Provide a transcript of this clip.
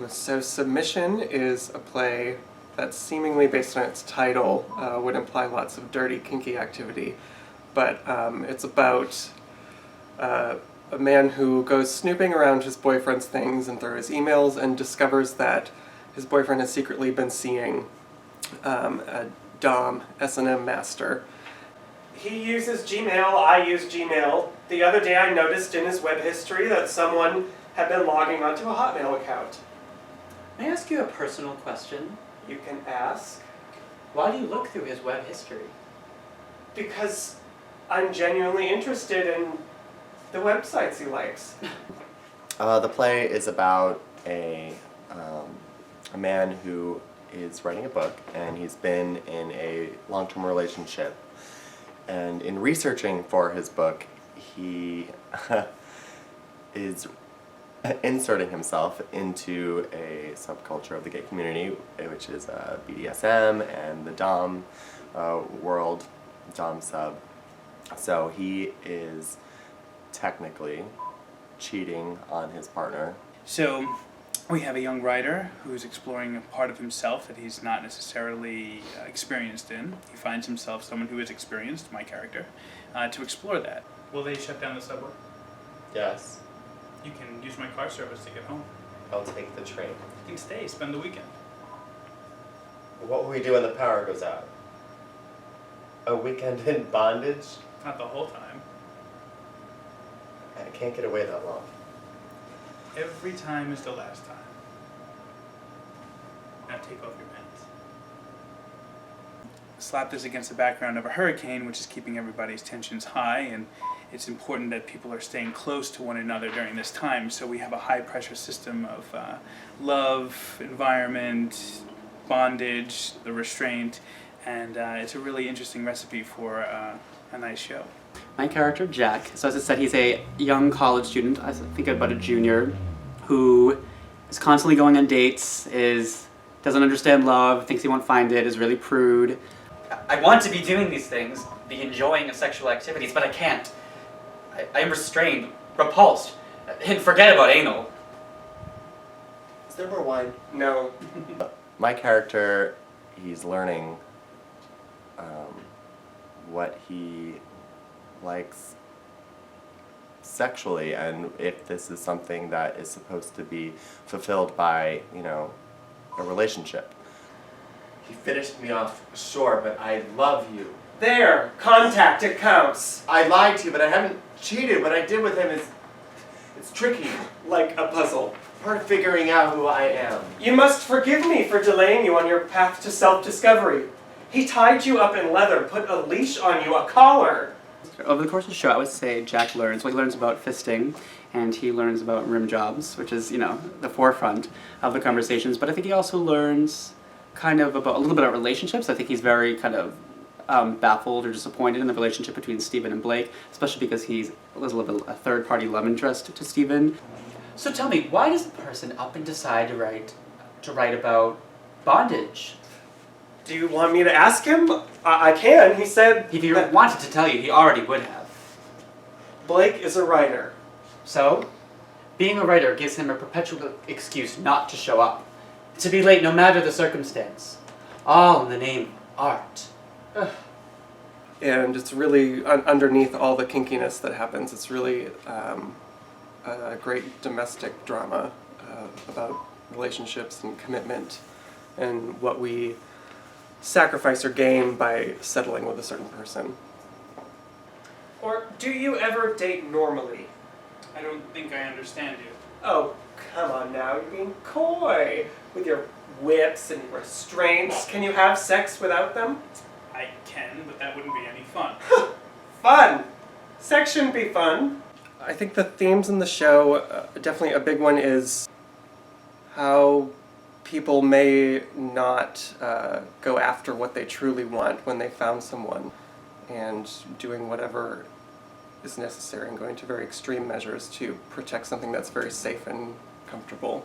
So Submission is a play that seemingly based on its title would imply lots of dirty, kinky activity, but it's about a man who goes snooping around his boyfriend's things and through his emails and discovers that his boyfriend has secretly been seeing a Dom S&M master. He uses Gmail, I use Gmail. The other day I noticed in his web history that someone had been logging onto a Hotmail account. May I ask you a personal question? You can ask. Why do you look through his web history? Because I'm genuinely interested in the websites he likes. The play is about a man who is writing a book, and he's been in a long-term relationship. And in researching for his book, he is inserting himself into a subculture of the gay community, which is BDSM and the Dom world, Dom sub. So he is technically cheating on his partner. So we have a young writer who's exploring a part of himself that he's not necessarily experienced in. He finds himself someone who is experienced, my character, to explore that. Will they shut down the subway? Yes. You can use my car service to get home. I'll take the train. You can stay, spend the weekend. What will we do when the power goes out? A weekend in bondage? Not the whole time. I can't get away that long. Every time is the last time. Now take off your pants. Slap this against the background of a hurricane, which is keeping everybody's tensions high, and it's important that people are staying close to one another during this time. So we have a high-pressure system of love, environment, bondage, the restraint, and it's a really interesting recipe for a nice show. My character, Jack, so as I said, he's a young college student, I think about a junior, who is constantly going on dates, doesn't understand love, thinks he won't find it, is really prude. I want to be doing these things, be enjoying sexual activities, but I can't. I am restrained, repulsed, and forget about anal. Is there more wine? No. My character, he's learning what he likes sexually, and if this is something that is supposed to be fulfilled by, a relationship. He finished me off, sure, but I love you. There! Contact, it counts! I lied to you, but I haven't cheated. What I did with him it's tricky. Like a puzzle. Part of figuring out who I am. You must forgive me for delaying you on your path to self-discovery. He tied you up in leather, put a leash on you, a collar. Over the course of the show, I would say Jack learns. Well, he learns about fisting, and he learns about rim jobs, which is, the forefront of the conversations. But I think he also learns kind of about a little bit about relationships. I think he's very kind of baffled or disappointed in the relationship between Stephen and Blake, especially because he's a third-party love interest to Stephen. So tell me, why does a person up and decide to write about bondage? Do you want me to ask him? I can. He said If he wanted to tell you, he already would have. Blake is a writer. So, being a writer gives him a perpetual excuse not to show up. To be late no matter the circumstance. All in the name of art. Ugh. And it's really, underneath all the kinkiness that happens, it's really a great domestic drama about relationships and commitment and what we sacrifice or gain by settling with a certain person. Or do you ever date normally? I don't think I understand you. Oh, come on now, you're being coy. With your whips and restraints, can you have sex without them? I can, but that wouldn't be any fun. Fun! Sex shouldn't be fun. I think the themes in the show, definitely a big one is how people may not go after what they truly want when they found someone, and doing whatever is necessary and going to very extreme measures to protect something that's very safe and comfortable.